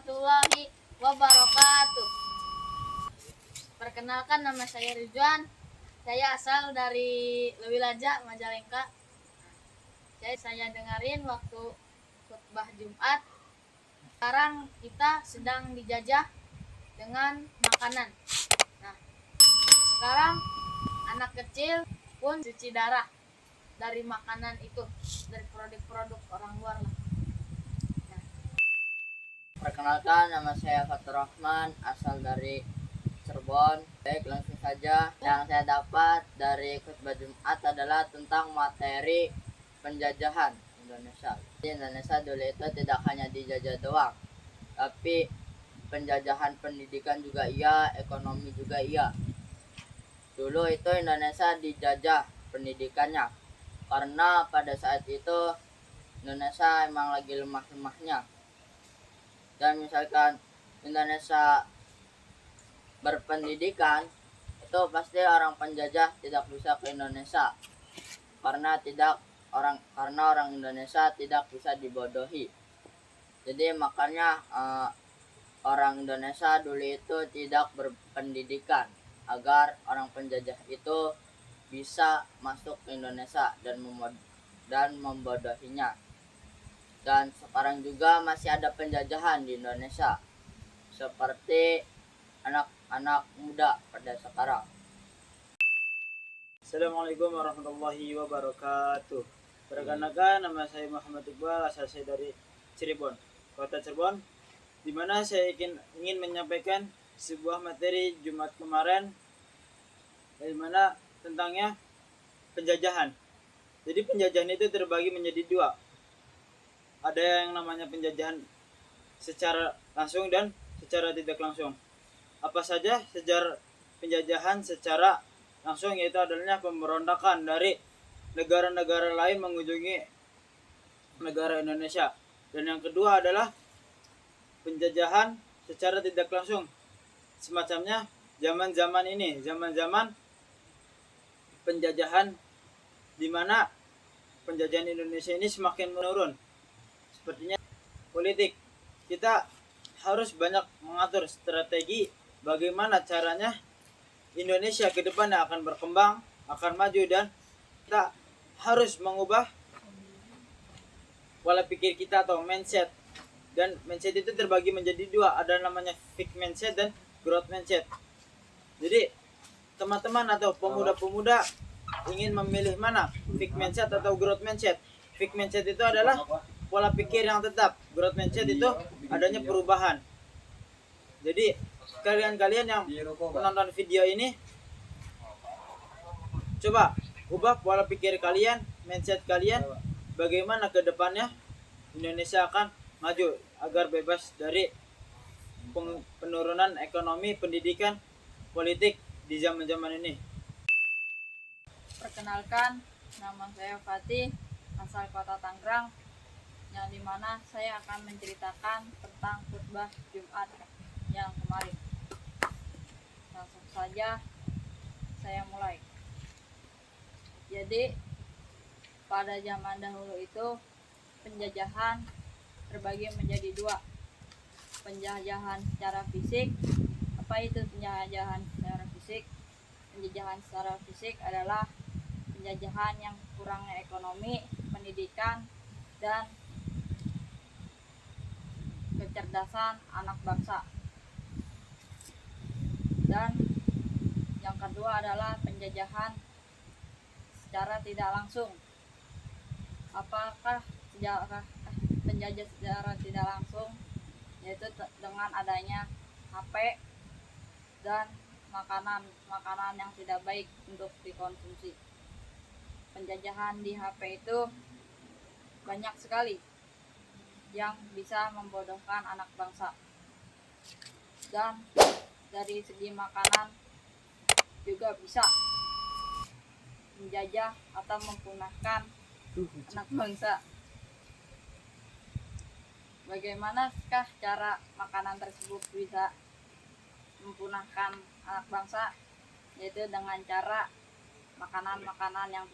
warahmatullahi wabarakatuh. Perkenalkan, nama saya Ridwan. Saya asal dari Lewilaja, Majalengka. Saya dengerin waktu khutbah Jumat. Sekarang kita sedang dijajah dengan makanan. Nah, sekarang anak kecil pun cuci darah dari makanan itu, dari produk-produk orang luar lah. Perkenalkan, nama saya Fatur Rahman, asal dari Cirebon. Baik, langsung saja. Yang saya dapat dari khutbah Jumat adalah tentang materi penjajahan Indonesia. Di Indonesia dulu itu tidak hanya dijajah doang, tapi penjajahan pendidikan juga iya, ekonomi juga iya. Dulu itu Indonesia dijajah pendidikannya, karena pada saat itu Indonesia emang lagi lemah-lemahnya. Dan misalkan Indonesia berpendidikan, itu pasti orang penjajah tidak bisa ke Indonesia karena orang Indonesia tidak bisa dibodohi. Jadi makanya orang Indonesia dulu itu tidak berpendidikan agar orang penjajah itu bisa masuk ke Indonesia dan membodohinya. Dan sekarang juga masih ada penjajahan di Indonesia, seperti anak-anak muda pada sekarang. Assalamualaikum warahmatullahi wabarakatuh. Perkenalkan, nama saya Muhammad Iqbal, asal saya dari Cirebon, kota Cirebon, di mana saya ingin menyampaikan sebuah materi Jumat kemarin, di mana tentangnya penjajahan. Jadi penjajahan itu terbagi menjadi dua. Ada yang namanya penjajahan secara langsung dan secara tidak langsung. Apa saja sejarah penjajahan secara langsung, yaitu adanya pemberontakan dari negara-negara lain mengunjungi negara Indonesia. Dan yang kedua adalah penjajahan secara tidak langsung, semacamnya zaman-zaman ini, zaman-zaman penjajahan, di mana penjajahan Indonesia ini semakin menurun. Sepertinya politik, kita harus banyak mengatur strategi bagaimana caranya Indonesia ke depannya akan berkembang, akan maju, dan kita harus mengubah pola pikir kita atau mindset. Dan mindset itu terbagi menjadi dua, ada namanya fixed mindset dan growth mindset. Jadi teman-teman atau pemuda-pemuda ingin memilih mana, fixed mindset atau growth mindset? Fixed mindset itu adalah pola pikir yang tetap, growth mindset itu adanya perubahan. Jadi kalian yang menonton video ini, coba ubah pola pikir kalian, mindset kalian, bagaimana ke depannya Indonesia akan maju agar bebas dari penurunan ekonomi, pendidikan, politik di zaman-zaman ini. Perkenalkan, nama saya Fatih, asal kota Tangerang, yang dimana saya akan menceritakan tentang khutbah Jumat yang kemarin. Langsung saja saya mulai. Jadi pada zaman dahulu itu penjajahan terbagi menjadi dua. Penjajahan secara fisik. Apa itu penjajahan secara fisik? Penjajahan secara fisik adalah penjajahan yang kurangnya ekonomi, pendidikan, dan kecerdasan anak bangsa. Dan yang kedua adalah penjajahan secara tidak langsung. Apakah penjajah secara tidak langsung? Yaitu dengan adanya HP dan makanan yang tidak baik untuk dikonsumsi. Penjajahan di HP itu banyak sekali yang bisa membodohkan anak bangsa. Dan dari segi makanan juga bisa menjajah atau mempunahkan anak bangsa. Bagaimanakah cara makanan tersebut bisa mempunahkan anak bangsa? Yaitu dengan cara makanan-makanan yang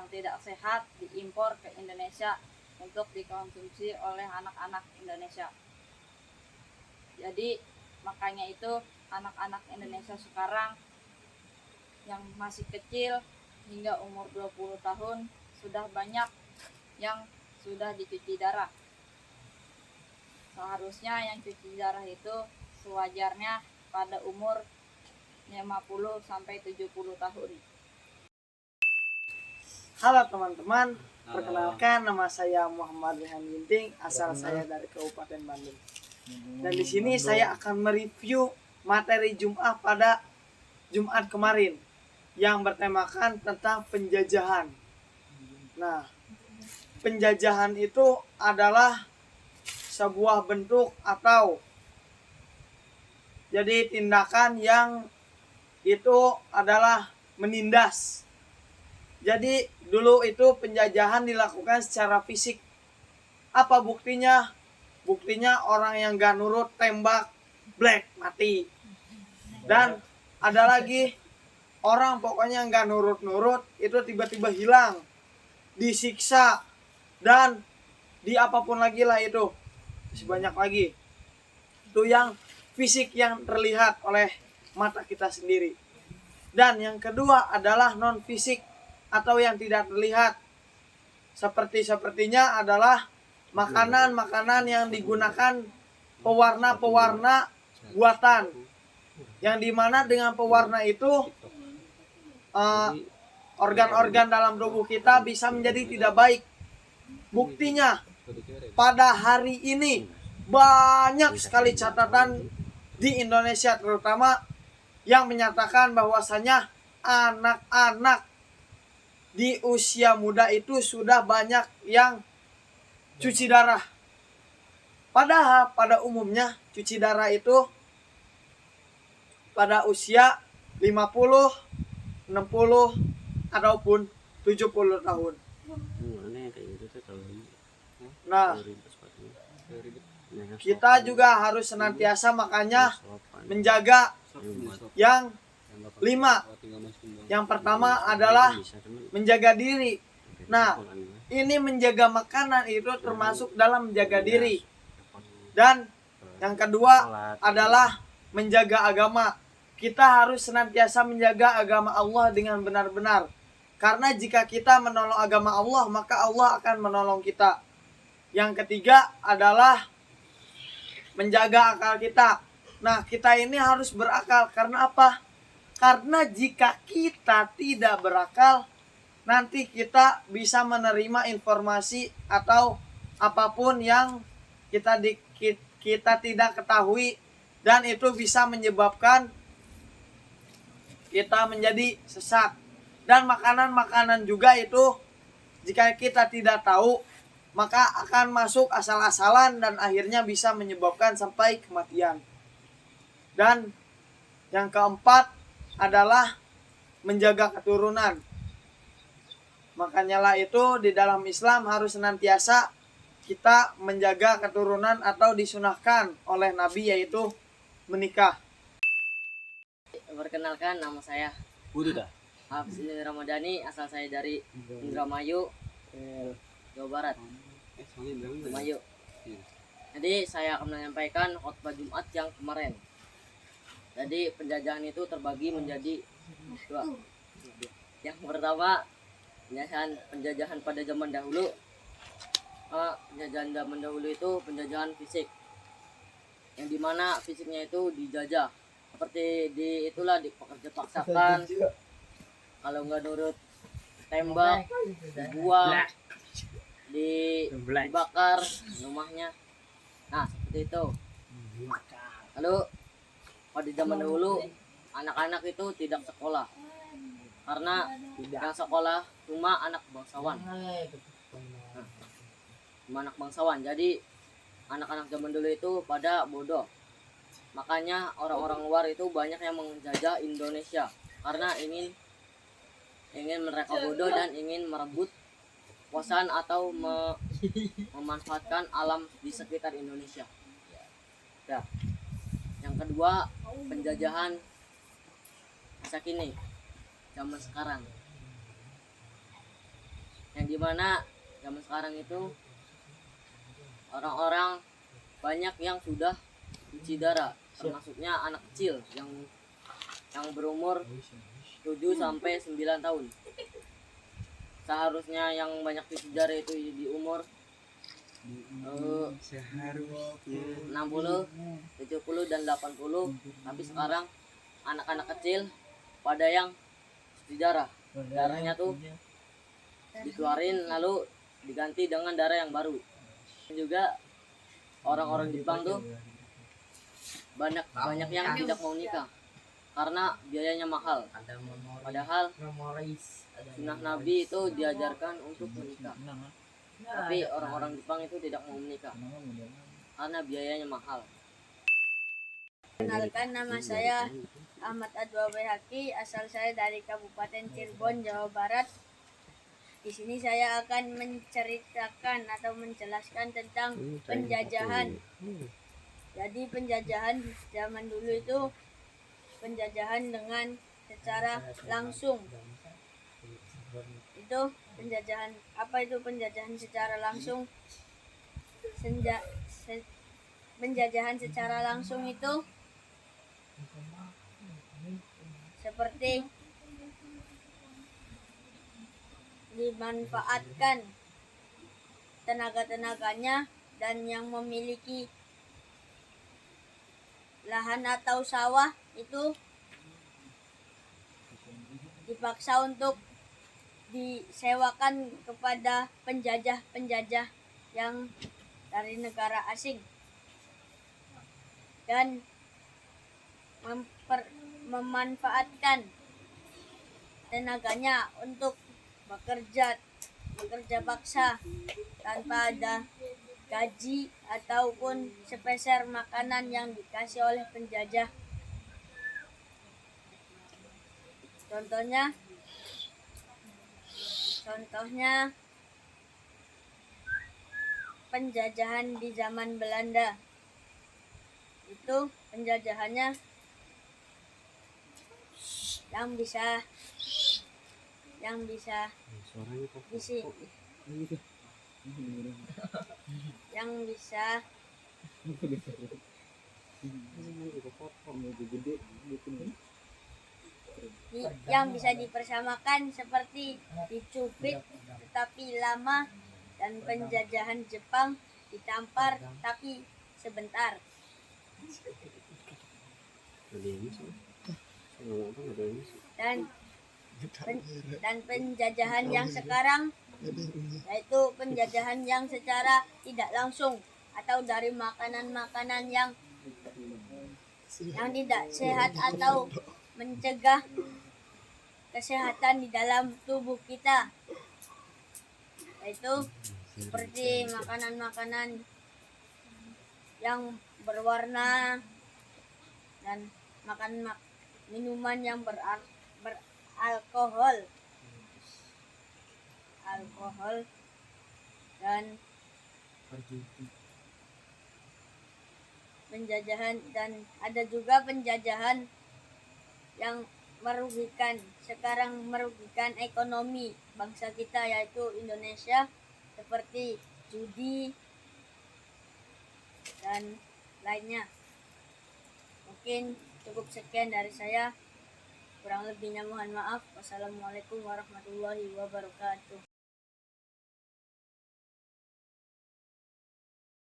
tidak sehat diimpor ke Indonesia untuk dikonsumsi oleh anak-anak Indonesia. Jadi makanya itu anak-anak Indonesia sekarang yang masih kecil hingga umur 20 tahun sudah banyak yang sudah dicuci darah. Seharusnya yang cuci darah itu sewajarnya pada umur 50 sampai 70 tahun. Halo teman-teman, perkenalkan nama saya Muhammad Rehan Ginting, asal saya dari Kabupaten Bandung. Dan di sini saya akan mereview materi Jumat pada Jumat kemarin yang bertemakan tentang penjajahan. Nah, penjajahan itu adalah sebuah bentuk atau jadi tindakan yang itu adalah menindas. Jadi dulu itu penjajahan dilakukan secara fisik. Apa buktinya? Buktinya orang yang gak nurut tembak, black, mati. Dan ada lagi orang pokoknya yang gak nurut-nurut itu tiba-tiba hilang, disiksa, dan di apapun lagi lah itu. Sebanyak lagi. Itu yang fisik yang terlihat oleh mata kita sendiri. Dan yang kedua adalah non fisik atau yang tidak terlihat. Sepertinya adalah makanan-makanan yang digunakan pewarna-pewarna buatan. Yang dimana dengan pewarna itu organ-organ dalam tubuh kita bisa menjadi tidak baik. Buktinya pada hari ini banyak sekali catatan di Indonesia terutama yang menyatakan bahwasanya anak-anak di usia muda itu sudah banyak yang cuci darah. Padahal pada umumnya cuci darah itu pada usia 50, 60 ataupun 70 tahun. Nah, kita juga harus senantiasa makanya menjaga yang 5. Yang pertama adalah menjaga diri. Nah, ini menjaga makanan itu termasuk dalam menjaga diri. Dan yang kedua adalah menjaga agama. Kita harus senantiasa menjaga agama Allah dengan benar-benar. Karena jika kita menolong agama Allah, maka Allah akan menolong kita. Yang ketiga adalah menjaga akal kita. Nah, kita ini harus berakal. Karena apa? Karena jika kita tidak berakal, nanti kita bisa menerima informasi atau apapun yang kita tidak ketahui, dan itu bisa menyebabkan kita menjadi sesat. Dan makanan-makanan juga itu jika kita tidak tahu, maka akan masuk asal-asalan dan akhirnya bisa menyebabkan sampai kematian. Dan yang keempat adalah menjaga keturunan. Makanya lah itu di dalam Islam harus senantiasa kita menjaga keturunan atau disunahkan oleh Nabi, yaitu menikah. Perkenalkan, nama saya Hafiz Ramadhani, asal saya dari Indramayu, Jawa Barat. Indramayu. Jadi saya akan menyampaikan khotbah Jumat yang kemarin. Jadi penjajahan itu terbagi menjadi 2. Yang pertama, penjajahan pada zaman dahulu. Penjajahan zaman dahulu itu penjajahan fisik, yang dimana fisiknya itu dijajah, seperti dipekerja paksakan, kalau nggak nurut tembak, dibuang, dibakar rumahnya. Nah, seperti itu. Lalu pada zaman dahulu anak-anak itu tidak sekolah, karena yang sekolah cuma anak bangsawan. Anak bangsawan. Jadi anak-anak zaman dulu itu pada bodoh. Makanya orang-orang luar itu banyak yang menjajah Indonesia karena ingin mereka bodoh dan ingin merebut kekuasaan atau memanfaatkan alam di sekitar Indonesia. Ya. Yang kedua, penjajahan masa kini, zaman sekarang. Yang dimana zaman sekarang itu orang-orang banyak yang sudah cuci darah, termasuknya anak kecil yang berumur 7 sampai 9 tahun. Seharusnya yang banyak cuci darah itu di umur 60, 70 dan 80, tapi sekarang anak-anak kecil pada yang cuci darah. Darahnya tuh dikeluarin lalu diganti dengan darah yang baru. Dan juga orang-orang Jepang tuh banyak yang tidak mau nikah karena biayanya mahal. Padahal sunnah Nabi itu diajarkan untuk menikah. Tapi orang-orang Jepang itu tidak mau menikah karena biayanya mahal. Kenalkan, nama saya Ahmad Adwa Bayhaqi, asal saya dari Kabupaten Cirebon, Jawa Barat. Di sini saya akan menceritakan atau menjelaskan tentang penjajahan. Jadi penjajahan zaman dulu itu penjajahan dengan secara langsung. Itu penjajahan, apa itu penjajahan secara langsung? Penjajahan secara langsung itu seperti dimanfaatkan tenaga-tenaganya dan yang memiliki lahan atau sawah itu dipaksa untuk disewakan kepada penjajah-penjajah yang dari negara asing dan memanfaatkan tenaganya untuk bekerja paksa tanpa ada gaji ataupun sepeser makanan yang dikasih oleh penjajah. Contohnya penjajahan di zaman Belanda. Itu penjajahannya yang bisa dipersamakan seperti dicubit tetapi lama, dan penjajahan Jepang ditampar tapi sebentar. Dan penjajahan yang sekarang yaitu penjajahan yang secara tidak langsung atau dari makanan-makanan yang tidak sehat atau mencegah kesehatan di dalam tubuh kita, yaitu seperti makanan-makanan yang berwarna dan minuman yang beralkohol dan penjajahan, dan ada juga penjajahan yang sekarang merugikan ekonomi bangsa kita, yaitu Indonesia, seperti judi dan lainnya. Mungkin cukup sekian dari saya, kurang lebihnya mohon maaf. Wassalamualaikum warahmatullahi wabarakatuh.